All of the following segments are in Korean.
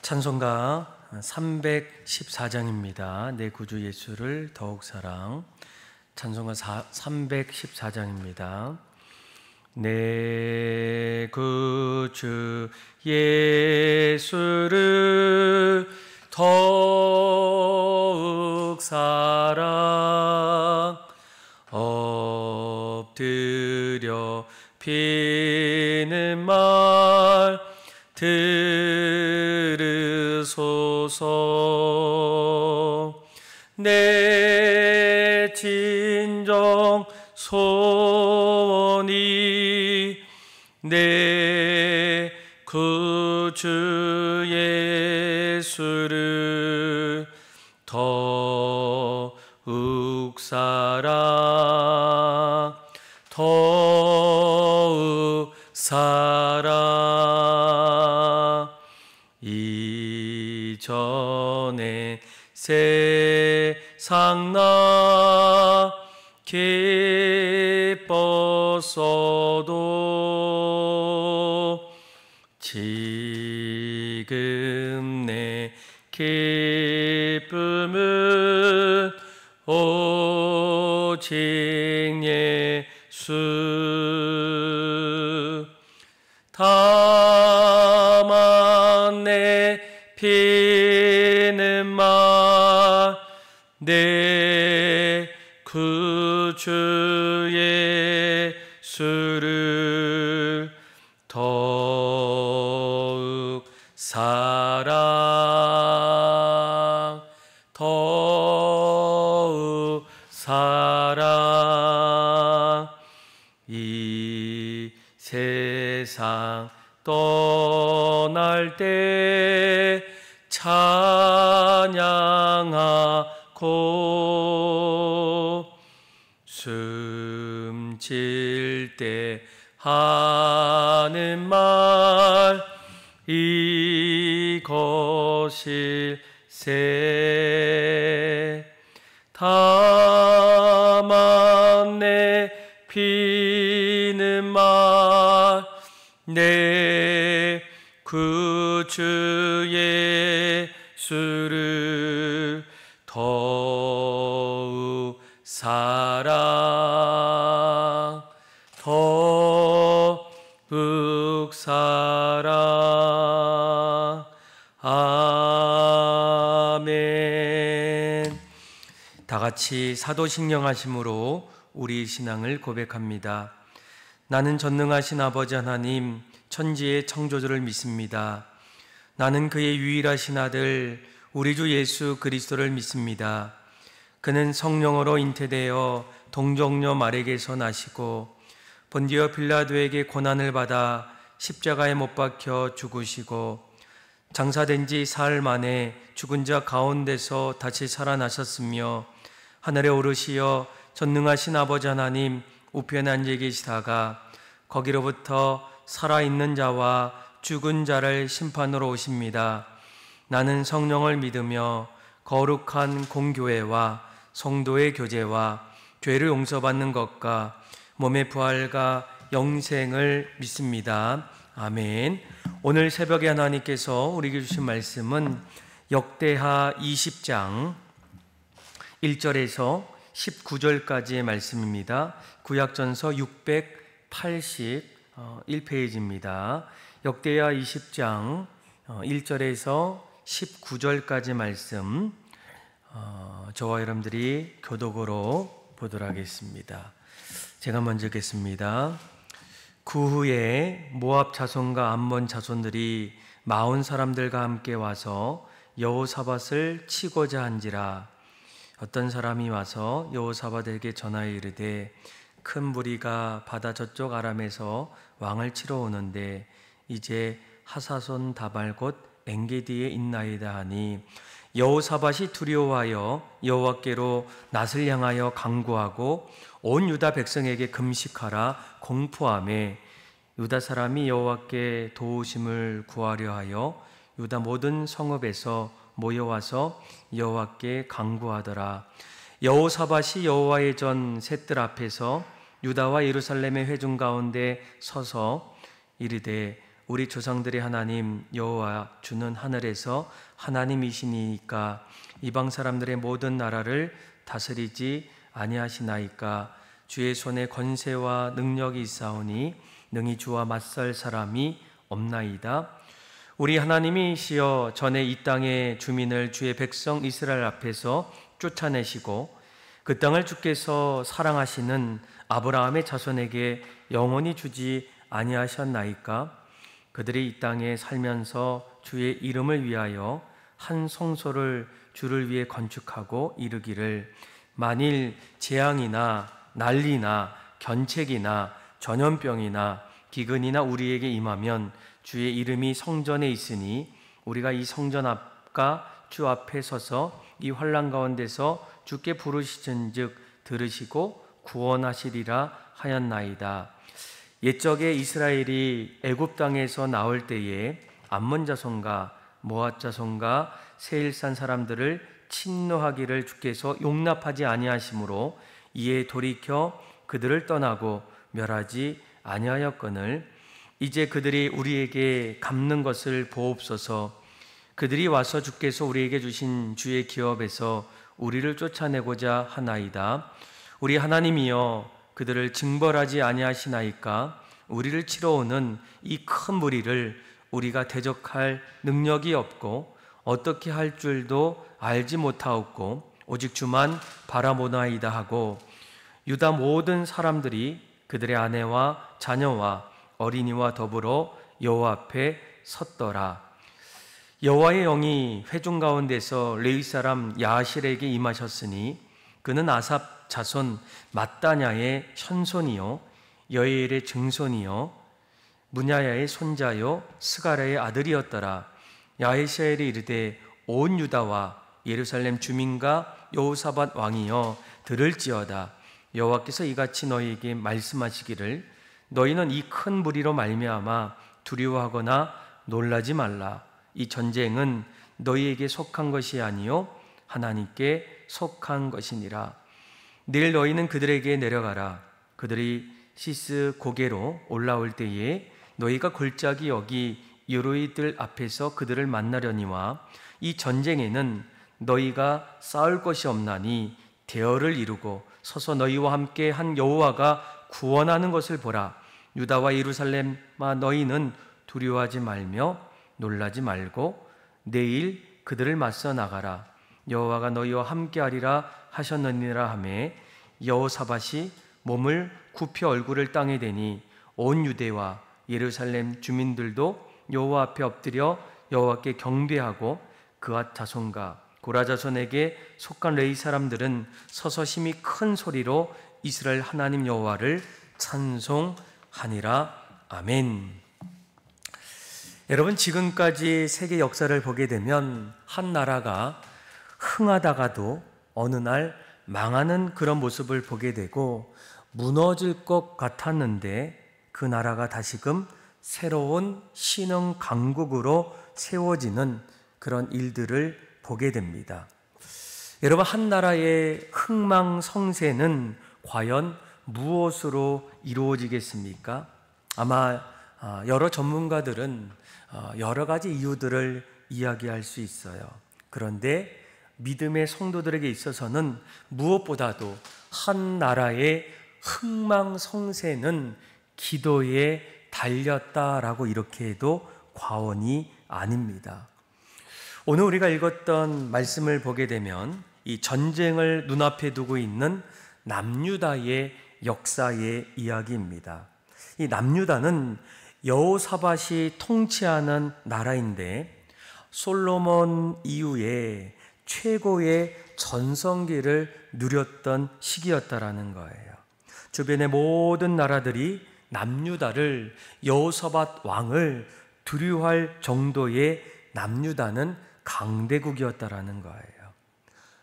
찬송가 314장입니다. 내 구주 예수를 더욱 사랑. 찬송가 314장입니다. 내 구주 예수를 더욱 사랑. 엎드려 비는 말 들으소서. 내 진정 소원이 내 구주 예수를 더욱 사랑, 더욱 사랑. 이전에 세상 나 기뻤어도 지금 내 기쁨은 오직 예수. 다만 내 비는 말 내 구주 예수를 더욱 사랑, 더욱 사랑. 이 세상 떠날 때 찬양하고 숨질 때 하는 말 이것일세. 다만 내 비는 말 내 구주 예수를 더욱 사랑, 더욱 사랑. 아멘. 다 같이 사도신령하심으로 우리 신앙을 고백합니다. 나는 전능하신 아버지 하나님, 천지의 창조주를 믿습니다. 나는 그의 유일하신 아들 우리 주 예수 그리스도를 믿습니다. 그는 성령으로 잉태되어 동정녀 마리아에게서 나시고 본디오 빌라도에게 고난을 받아 십자가에 못 박혀 죽으시고 장사된 지 사흘 만에 죽은 자 가운데서 다시 살아나셨으며 하늘에 오르시어 전능하신 아버지 하나님 우편에 앉아 계시다가 거기로부터 살아있는 자와 죽은 자를 심판으로 오십니다. 나는 성령을 믿으며 거룩한 공교회와 성도의 교제와 죄를 용서받는 것과 몸의 부활과 영생을 믿습니다. 아멘. 오늘 새벽에 하나님께서 우리에게 주신 말씀은 역대하 20장 1절에서 19절까지의 말씀입니다. 구약전서 681페이지입니다. 역대하 20장 1절에서 19절까지 말씀, 저와 여러분들이 교독으로 보도록 하겠습니다. 제가 먼저 읽겠습니다. 그 후에 모압 자손과 암몬 자손들이 마온 사람들과 함께 와서 여호사밧을 치고자 한지라. 어떤 사람이 와서 여호사밧에게 전하여 이르되 큰 무리가 바다 저쪽 아람에서 왕을 치러 오는데 이제 하사손 다발 곧 엔게디에 있나이다 하니 여호사밧이 두려워하여 여호와께로 낯을 향하여 간구하고 온 유다 백성에게 금식하라 공포하매 유다 사람이 여호와께 도우심을 구하려 하여 유다 모든 성읍에서 모여와서 여호와께 간구하더라. 여호사밧이 여호와의 전 셋들 앞에서 유다와 예루살렘의 회중 가운데 서서 이르되 우리 조상들의 하나님 여호와 주는 하늘에서 하나님이시니까 이방 사람들의 모든 나라를 다스리지 아니하시나이까. 주의 손에 권세와 능력이 있사오니 능히 주와 맞설 사람이 없나이다. 우리 하나님이시여 전에 이 땅의 주민을 주의 백성 이스라엘 앞에서 쫓아내시고 그 땅을 주께서 사랑하시는 아브라함의 자손에게 영원히 주지 아니하셨나이까. 그들이 이 땅에 살면서 주의 이름을 위하여 한 성소를 주를 위해 건축하고 이르기를 만일 재앙이나 난리나 견책이나 전염병이나 기근이나 우리에게 임하면 주의 이름이 성전에 있으니 우리가 이 성전 앞과 주 앞에 서서 이 환난 가운데서 주께 부르시든즉 들으시고 구원하시리라 하였나이다. 옛적에 이스라엘이 애굽 땅에서 나올 때에 암몬 자손과 모압 자손과 세일산 사람들을 침노하기를 주께서 용납하지 아니하심으로 이에 돌이켜 그들을 떠나고 멸하지 아니하였거늘 이제 그들이 우리에게 갚는 것을 보옵소서. 그들이 와서 주께서 우리에게 주신 주의 기업에서 우리를 쫓아내고자 하나이다. 우리 하나님이여 그들을 징벌하지 아니하시나이까. 우리를 치러 오는 이 큰 무리를 우리가 대적할 능력이 없고 어떻게 할 줄도 알지 못하옵고 오직 주만 바라보나이다 하고 유다 모든 사람들이 그들의 아내와 자녀와 어린이와 더불어 여호와 앞에 섰더라. 여호와의 영이 회중 가운데서 레위 사람 야실에게 임하셨으니 그는 아삽 자손 mat다냐의 현손이요 여이엘의 증손이요 문야야의 손자요 스가랴의 아들이었더라. 야헤시엘이 이르되 온 유다와 예루살렘 주민과 여호사밧 왕이여 들을지어다. 여호와께서 이같이 너희에게 말씀하시기를 너희는 이 큰 무리로 말미암아 두려워하거나 놀라지 말라. 이 전쟁은 너희에게 속한 것이 아니요 하나님께 속한 것이니라. 내일 너희는 그들에게 내려가라. 그들이 시스 고개로 올라올 때에 너희가 골짜기 여기 요로이들 앞에서 그들을 만나려니와 이 전쟁에는 너희가 싸울 것이 없나니 대열을 이루고 서서 너희와 함께 한 여호와가 구원하는 것을 보라. 유다와 예루살렘아 너희는 두려워하지 말며 놀라지 말고 내일 그들을 맞서 나가라. 여호와가 너희와 함께하리라 하셨느니라 하매 여호사밧이 몸을 굽혀 얼굴을 땅에 대니 온 유대와 예루살렘 주민들도 여호와 앞에 엎드려 여호와께 경배하고 그앗 자손과 고라 자손에게 속한 레위 사람들은 서서 심히 큰 소리로 이스라엘 하나님 여호와를 찬송하니라. 아멘. 여러분, 지금까지 세계 역사를 보게 되면 한 나라가 흥하다가도 어느 날 망하는 그런 모습을 보게 되고 무너질 것 같았는데 그 나라가 다시금 새로운 신흥 강국으로 세워지는 그런 일들을 보게 됩니다. 여러분, 한 나라의 흥망성쇠는 과연 무엇으로 이루어지겠습니까? 아마 여러 전문가들은 여러 가지 이유들을 이야기할 수 있어요. 그런데 믿음의 성도들에게 있어서는 무엇보다도 한 나라의 흥망성쇠는 기도에 달렸다라고 이렇게 해도 과언이 아닙니다. 오늘 우리가 읽었던 말씀을 보게 되면 이 전쟁을 눈앞에 두고 있는 남유다의 역사의 이야기입니다. 이 남유다는 여호사밧이 통치하는 나라인데 솔로몬 이후에 최고의 전성기를 누렸던 시기였다라는 거예요. 주변의 모든 나라들이 남유다를 여호사밧 왕을 두려워할 정도의 남유다는 강대국이었다라는 거예요.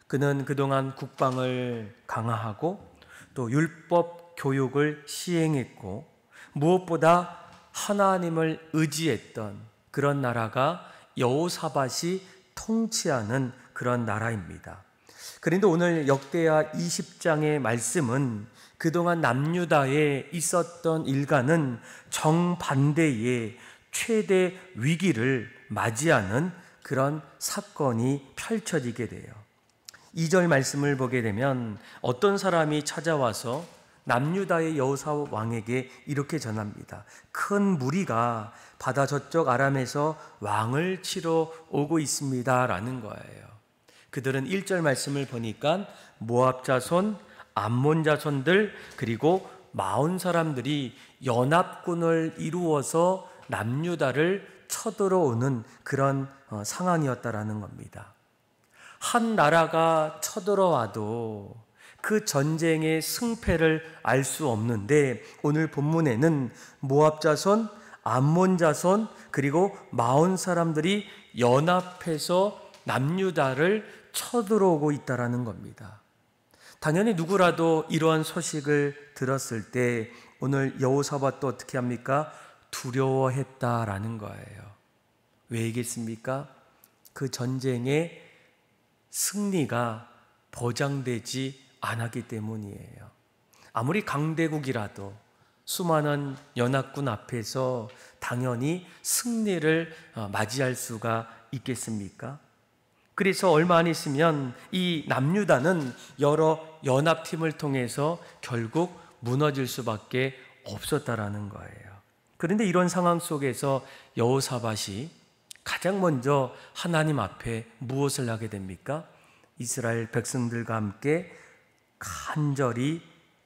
그는 그동안 국방을 강화하고 또 율법 교육을 시행했고 무엇보다 하나님을 의지했던 그런 나라가 여호사밧이 통치하는 그런 나라입니다. 그런데 오늘 역대하 20장의 말씀은 그동안 남유다에 있었던 일과는 정반대의 최대 위기를 맞이하는 그런 사건이 펼쳐지게 돼요. 2절 말씀을 보게 되면 어떤 사람이 찾아와서 남유다의 여호사 왕에게 이렇게 전합니다. 큰 무리가 바다 저쪽 아람에서 왕을 치러 오고 있습니다 라는 거예요. 그들은 1절 말씀을 보니까 모압 자손, 암몬 자손들, 그리고 마온 사람들이 연합군을 이루어서 남유다를 쳐들어오는 그런 상황이었다라는 겁니다. 한 나라가 쳐들어와도 그 전쟁의 승패를 알 수 없는데, 오늘 본문에는 모압 자손, 암몬 자손, 그리고 마온 사람들이 연합해서 남유다를 쳐들어오고 있다라는 겁니다. 당연히 누구라도 이러한 소식을 들었을 때 오늘 여호사밧도 어떻게 합니까? 두려워했다라는 거예요. 왜이겠습니까? 그 전쟁의 승리가 보장되지 않았기 때문이에요. 아무리 강대국이라도 수많은 연합군 앞에서 당연히 승리를 맞이할 수가 있겠습니까? 그래서 얼마 안 있으면 이 남유다는 여러 연합팀을 통해서 결국 무너질 수밖에 없었다라는 거예요. 그런데 이런 상황 속에서 여호사밧이 가장 먼저 하나님 앞에 무엇을 하게 됩니까? 이스라엘 백성들과 함께 간절히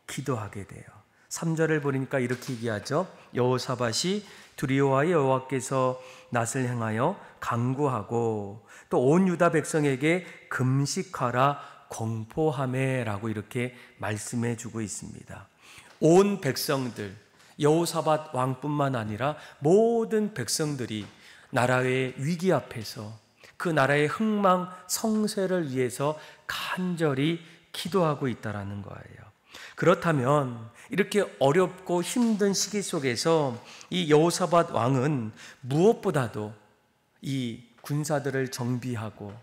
기도하게 돼요. 3절을 보니까 이렇게 얘기하죠. 여호사밧이 두려워하여 여호와께서 낯을 행하여 간구하고 또 온 유다 백성에게 금식하라 공포하매라고 이렇게 말씀해 주고 있습니다. 온 백성들, 여호사밧 왕뿐만 아니라 모든 백성들이 나라의 위기 앞에서 그 나라의 흥망 성쇠를 위해서 간절히 기도하고 있다라는 거예요. 그렇다면 이렇게 어렵고 힘든 시기 속에서 이 여호사밧 왕은 무엇보다도 이 군사들을 정비하고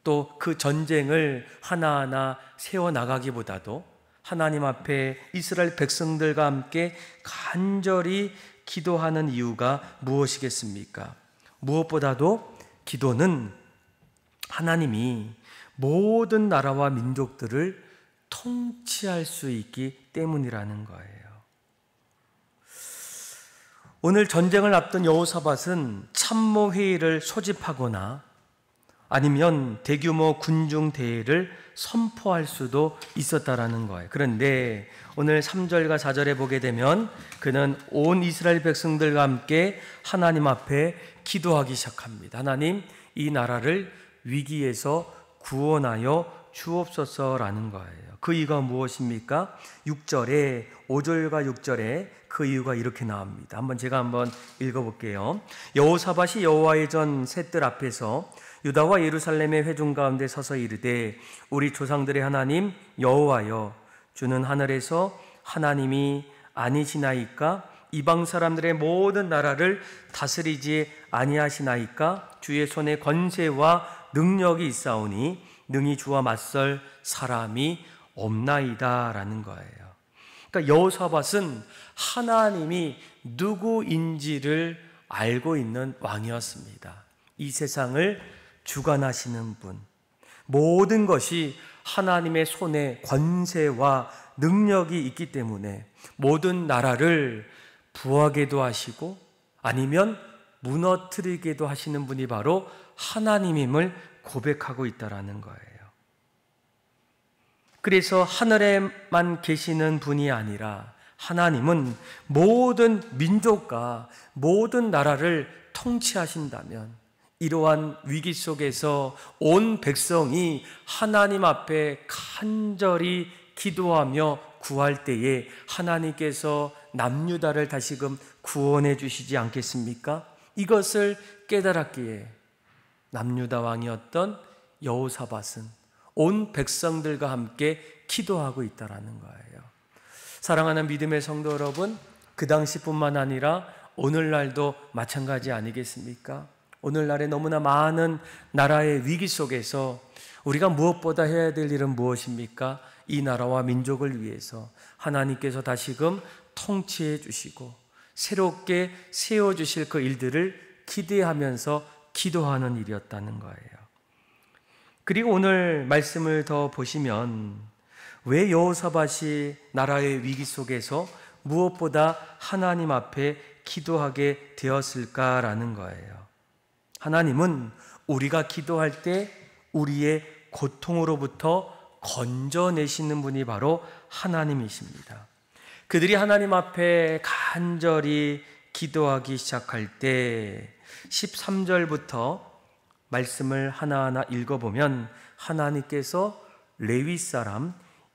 또 그 전쟁을 하나하나 세워나가기보다도 하나님 앞에 이스라엘 백성들과 함께 간절히 기도하는 이유가 무엇이겠습니까? 무엇보다도 기도는 하나님이 모든 나라와 민족들을 통치할 수 있기 때문이라는 거예요. 오늘 전쟁을 앞둔 여호사밧은 참모 회의를 소집하거나 아니면 대규모 군중 대회를 선포할 수도 있었다라는 거예요. 그런데 오늘 3절과 4절에 보게 되면 그는 온 이스라엘 백성들과 함께 하나님 앞에 기도하기 시작합니다. 하나님, 이 나라를 위기에서 구원하여 주옵소서라는 거예요. 그 이유가 무엇입니까? 6절에 5절과 6절에 그 이유가 이렇게 나옵니다. 제가 한번 읽어볼게요. 여호사밧이 여호와의 전 셋들 앞에서 유다와 예루살렘의 회중 가운데 서서 이르되 우리 조상들의 하나님 여호와여, 주는 하늘에서 하나님이 아니시나이까? 이방 사람들의 모든 나라를 다스리지 아니하시나이까? 주의 손에 권세와 능력이 있사오니 능히 주와 맞설 사람이 없나이다 라는 거예요. 그러니까 여호사밧은 하나님이 누구인지를 알고 있는 왕이었습니다. 이 세상을 주관하시는 분, 모든 것이 하나님의 손에 권세와 능력이 있기 때문에 모든 나라를 부하게도 하시고 아니면 무너뜨리게도 하시는 분이 바로 하나님임을 고백하고 있다라는 거예요. 그래서 하늘에만 계시는 분이 아니라 하나님은 모든 민족과 모든 나라를 통치하신다면 이러한 위기 속에서 온 백성이 하나님 앞에 간절히 기도하며 구할 때에 하나님께서 남유다를 다시금 구원해 주시지 않겠습니까? 이것을 깨달았기에 남유다 왕이었던 여호사밧은 온 백성들과 함께 기도하고 있다라는 거예요. 사랑하는 믿음의 성도 여러분, 그 당시뿐만 아니라 오늘날도 마찬가지 아니겠습니까? 오늘날에 너무나 많은 나라의 위기 속에서 우리가 무엇보다 해야 될 일은 무엇입니까? 이 나라와 민족을 위해서 하나님께서 다시금 통치해 주시고 새롭게 세워주실 그 일들을 기대하면서 기도하는 일이었다는 거예요. 그리고 오늘 말씀을 더 보시면 왜 여호사밧이 나라의 위기 속에서 무엇보다 하나님 앞에 기도하게 되었을까라는 거예요. 하나님은 우리가 기도할 때 우리의 고통으로부터 건져내시는 분이 바로 하나님이십니다. 그들이 하나님 앞에 간절히 기도하기 시작할 때 13절부터 말씀을 하나하나 읽어보면 하나님께서 레위 사람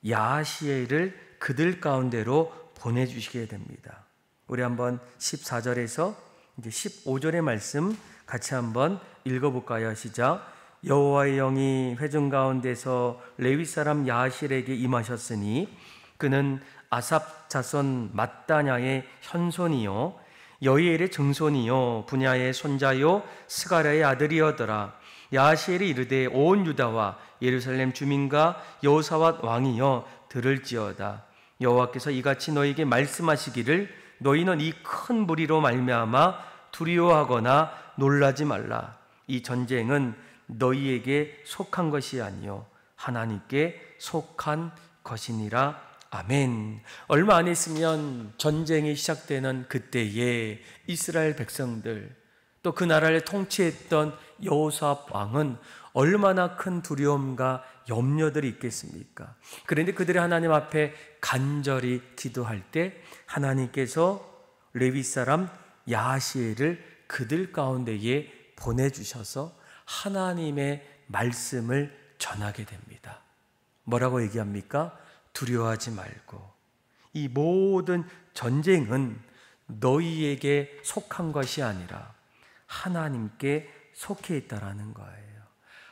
야시엘을 그들 가운데로 보내주시게 됩니다. 우리 한번 14절에서 이제 15절의 말씀 같이 한번 읽어볼까요? 시작. 여호와의 영이 회중 가운데서 레위 사람 야시엘에게 임하셨으니 그는 아삽 자손 맏다냐의 현손이요 여이엘의 증손이요 분야의 손자요 스가랴의 아들이었더라. 야시엘이 이르되 온 유다와 예루살렘 주민과 여호사밧 왕이여 들을지어다. 여호와께서 이같이 너희에게 말씀하시기를 너희는 이 큰 무리로 말미암아 두려워하거나 놀라지 말라. 이 전쟁은 너희에게 속한 것이 아니요 하나님께 속한 것이니라. 아멘. 얼마 안 있으면 전쟁이 시작되는 그때에 이스라엘 백성들 또 그 나라를 통치했던 여호사밧 왕은 얼마나 큰 두려움과 염려들이 있겠습니까? 그런데 그들이 하나님 앞에 간절히 기도할 때 하나님께서 레위 사람 야시엘을 그들 가운데에 보내주셔서 하나님의 말씀을 전하게 됩니다. 뭐라고 얘기합니까? 두려워하지 말고 이 모든 전쟁은 너희에게 속한 것이 아니라 하나님께 속해 있다라는 거예요.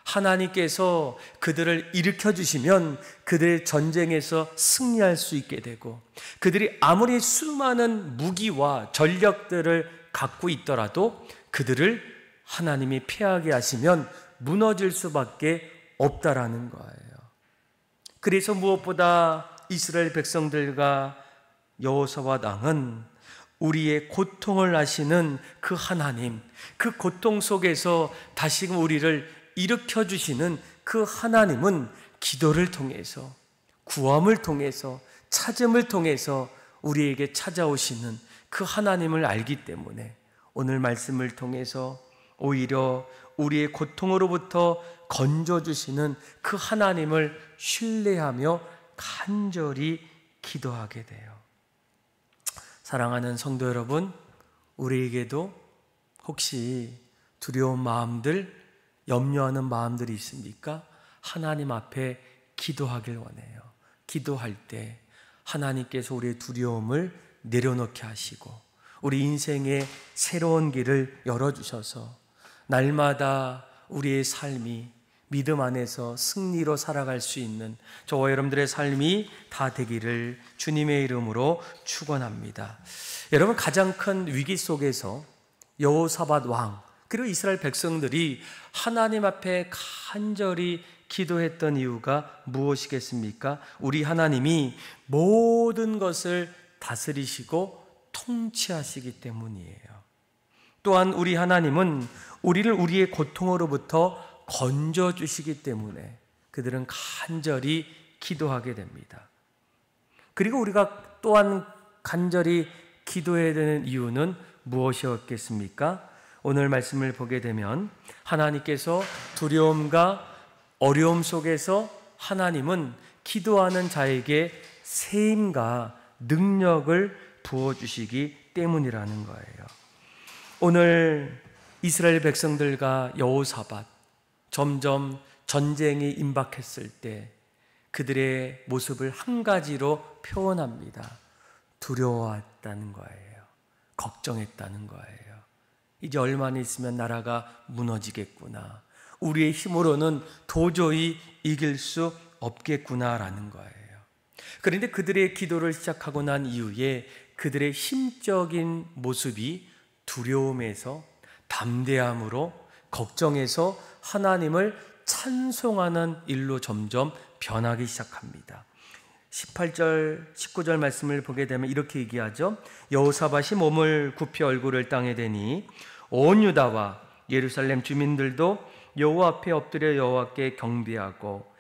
하나님께서 그들을 일으켜 주시면 그들의 전쟁에서 승리할 수 있게 되고 그들이 아무리 수많은 무기와 전력들을 갖고 있더라도 그들을 하나님이 패하게 하시면 무너질 수밖에 없다라는 거예요. 그래서 무엇보다 이스라엘 백성들과 여호사밧 왕은 우리의 고통을 아시는 그 하나님, 그 고통 속에서 다시금 우리를 일으켜 주시는 그 하나님은 기도를 통해서 구함을 통해서 찾음을 통해서 우리에게 찾아오시는 그 하나님을 알기 때문에 오늘 말씀을 통해서 오히려 우리의 고통으로부터 건져주시는 그 하나님을 신뢰하며 간절히 기도하게 돼요. 사랑하는 성도 여러분, 우리에게도 혹시 두려운 마음들, 염려하는 마음들이 있습니까? 하나님 앞에 기도하길 원해요. 기도할 때 하나님께서 우리의 두려움을 내려놓게 하시고 우리 인생의 새로운 길을 열어주셔서 날마다 우리의 삶이 믿음 안에서 승리로 살아갈 수 있는 저와 여러분들의 삶이 다 되기를 주님의 이름으로 축원합니다. 여러분, 가장 큰 위기 속에서 여호사밧 왕 그리고 이스라엘 백성들이 하나님 앞에 간절히 기도했던 이유가 무엇이겠습니까? 우리 하나님이 모든 것을 다스리시고 통치하시기 때문이에요. 또한 우리 하나님은 우리를 우리의 고통으로부터 건져주시기 때문에 그들은 간절히 기도하게 됩니다. 그리고 우리가 또한 간절히 기도해야 되는 이유는 무엇이었겠습니까? 오늘 말씀을 보게 되면 하나님께서 두려움과 어려움 속에서 하나님은 기도하는 자에게 세임과 능력을 부어주시기 때문이라는 거예요. 오늘 이스라엘 백성들과 여호사밧 점점 전쟁이 임박했을 때 그들의 모습을 한 가지로 표현합니다. 두려워했다는 거예요. 걱정했다는 거예요. 이제 얼마나 있으면 나라가 무너지겠구나. 우리의 힘으로는 도저히 이길 수 없겠구나라는 거예요. 그런데 그들의 기도를 시작하고 난 이후에 그들의 심적인 모습이 두려움에서 담대함으로 걱정에서 하나님을 찬송하는 일로 점점 변하기 시작합니다. 18절, 19절 말씀을 보게 되면 이렇게 얘기하죠. 여호사밧이 몸을 굽히 얼굴을 땅에 대니 온 유다와 예루살렘 주민들도 여호와 앞에 엎드려 여호와께 경배하고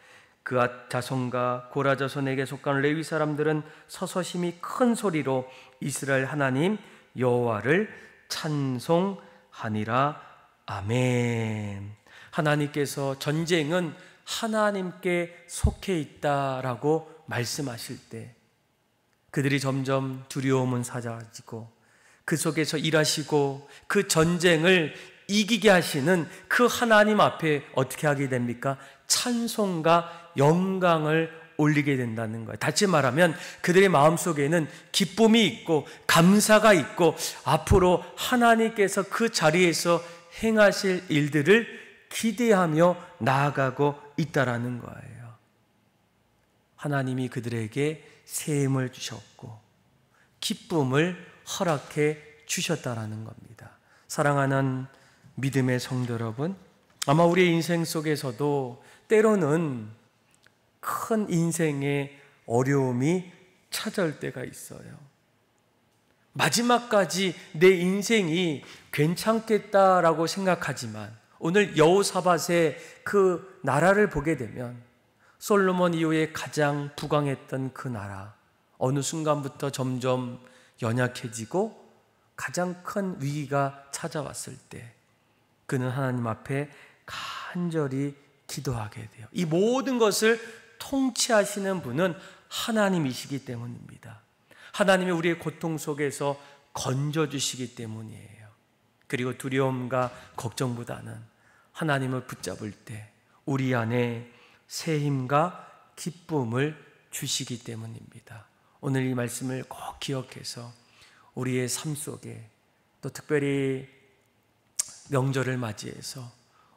그앗 자손과 고라 자손에게 속한 레위 사람들은 서서심히 큰 소리로 이스라엘 하나님 여호와를 찬송하니라. 아멘. 하나님께서 전쟁은 하나님께 속해 있다라고 말씀하실 때 그들이 점점 두려움은 사라지고 그 속에서 일하시고 그 전쟁을 이기게 하시는 그 하나님 앞에 어떻게 하게 됩니까? 찬송과 영광을 올리게 된다는 거예요. 다시 말하면 그들의 마음속에는 기쁨이 있고 감사가 있고 앞으로 하나님께서 그 자리에서 행하실 일들을 기대하며 나아가고 있다라는 거예요. 하나님이 그들에게 새 힘을 주셨고 기쁨을 허락해 주셨다라는 겁니다. 사랑하는 믿음의 성도 여러분, 아마 우리의 인생 속에서도 때로는 큰 인생의 어려움이 찾아올 때가 있어요. 마지막까지 내 인생이 괜찮겠다라고 생각하지만 오늘 여호사밧의 그 나라를 보게 되면 솔로몬 이후에 가장 부강했던 그 나라, 어느 순간부터 점점 연약해지고 가장 큰 위기가 찾아왔을 때 그는 하나님 앞에 간절히 기도하게 돼요. 이 모든 것을 통치하시는 분은 하나님이시기 때문입니다. 하나님이 우리의 고통 속에서 건져주시기 때문이에요. 그리고 두려움과 걱정보다는 하나님을 붙잡을 때 우리 안에 새 힘과 기쁨을 주시기 때문입니다. 오늘 이 말씀을 꼭 기억해서 우리의 삶 속에 또 특별히 명절을 맞이해서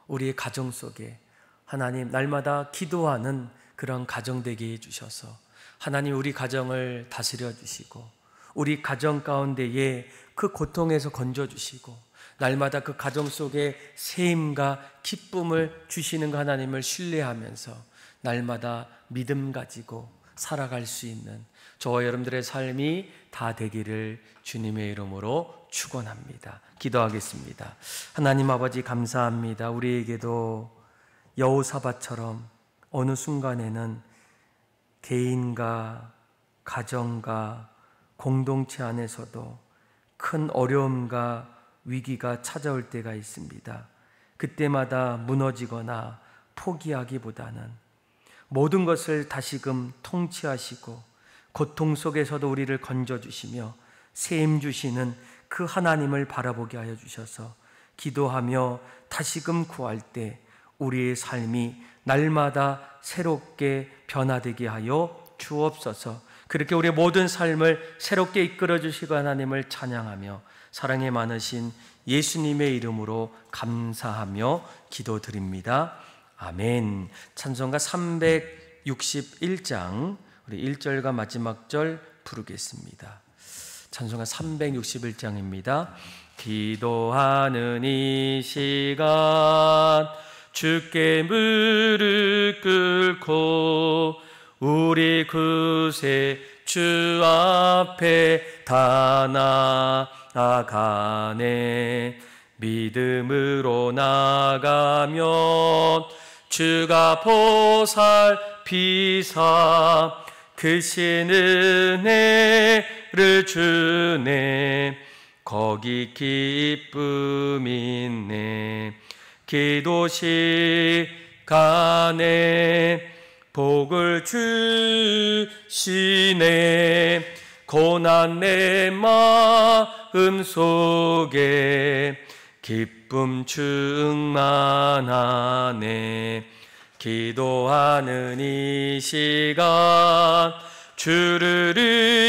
우리의 가정 속에 하나님 날마다 기도하는 그런 가정 되게 해주셔서 하나님 우리 가정을 다스려 주시고 우리 가정 가운데에 그 고통에서 건져주시고 날마다 그 가정 속에 새 힘과 기쁨을 주시는 하나님을 신뢰하면서 날마다 믿음 가지고 살아갈 수 있는 저와 여러분들의 삶이 다 되기를 주님의 이름으로 축원합니다. 기도하겠습니다. 하나님 아버지 감사합니다. 우리에게도 여호사밧처럼 어느 순간에는 개인과 가정과 공동체 안에서도 큰 어려움과 위기가 찾아올 때가 있습니다. 그때마다 무너지거나 포기하기보다는 모든 것을 다시금 통치하시고 고통 속에서도 우리를 건져주시며 새 힘 주시는 그 하나님을 바라보게 하여 주셔서 기도하며 다시금 구할 때 우리의 삶이 날마다 새롭게 변화되게 하여 주옵소서. 그렇게 우리의 모든 삶을 새롭게 이끌어 주시고 하나님을 찬양하며 사랑이 많으신 예수님의 이름으로 감사하며 기도드립니다. 아멘. 찬송가 361장 우리 1절과 마지막 절 부르겠습니다. 찬송가 361장입니다. 기도하는 이 시간 주께 무릎 꿇고 우리 구세 주 앞에 다 나아가네. 믿음으로 나가면 주가 보살피사 크신 은혜를 주네. 거기 기쁨 있네. 기도 시간에 복을 주시네. 고난 내 마음 속에 기쁨 충만하네. 기도하는 이 시간 주를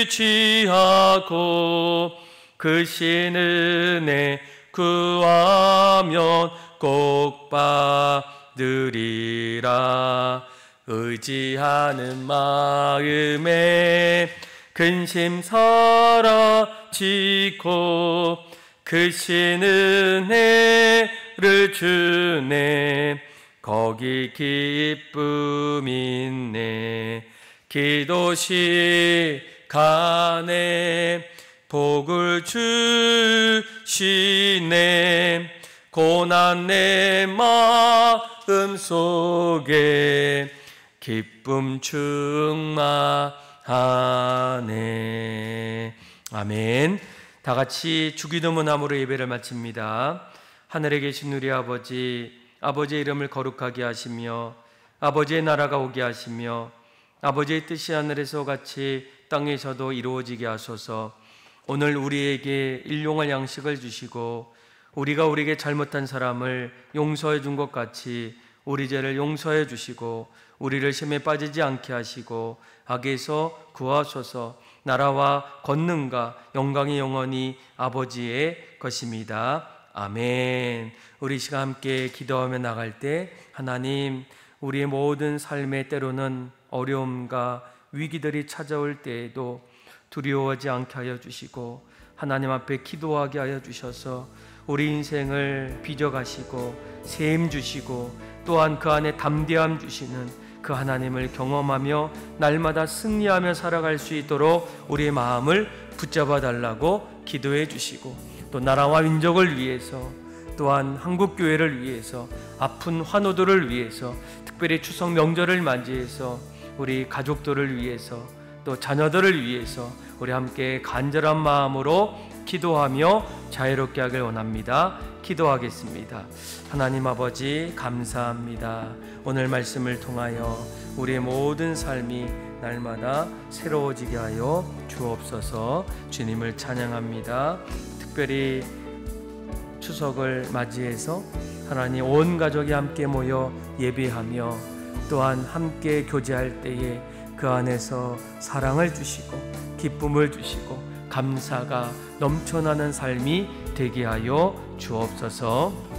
의지하고 크신 은혜 구하면 꼭 받으리라. 의지하는 마음에 근심 사라지고 크신 은혜를 주네. 거기 기쁨 있네. 기도 시간에 복을 주시네. 고난 내 마음 속에 기쁨 충만하네. 아멘. 다 같이 주기도문함으로 예배를 마칩니다. 하늘에 계신 우리 아버지, 아버지의 이름을 거룩하게 하시며 아버지의 나라가 오게 하시며 아버지의 뜻이 하늘에서 같이 땅에서도 이루어지게 하소서. 오늘 우리에게 일용할 양식을 주시고 우리가 우리에게 잘못한 사람을 용서해 준 것 같이 우리 죄를 용서해 주시고 우리를 시험에 빠지지 않게 하시고 악에서 구하소서. 나라와 권능과 영광이 영원히 아버지의 것입니다. 아멘. 우리 시간 함께 기도하며 나갈 때 하나님, 우리의 모든 삶의 때로는 어려움과 위기들이 찾아올 때에도 두려워하지 않게 하여 주시고 하나님 앞에 기도하게 하여 주셔서 우리 인생을 빚어가시고 셈 주시고 또한 그 안에 담대함 주시는 그 하나님을 경험하며 날마다 승리하며 살아갈 수 있도록 우리의 마음을 붙잡아 달라고 기도해 주시고 또 나라와 민족을 위해서 또한 한국교회를 위해서 아픈 환우들을 위해서 특별히 추석 명절을 맞이해서 우리 가족들을 위해서 또 자녀들을 위해서 우리 함께 간절한 마음으로 기도하며 자유롭게 하길 원합니다. 기도하겠습니다. 하나님 아버지 감사합니다. 오늘 말씀을 통하여 우리의 모든 삶이 날마다 새로워지게 하여 주옵소서. 주님을 찬양합니다. 특별히 추석을 맞이해서 하나님 온 가족이 함께 모여 예배하며 또한 함께 교제할 때에 그 안에서 사랑을 주시고 기쁨을 주시고 감사가 넘쳐나는 삶이 되게 하여 주옵소서.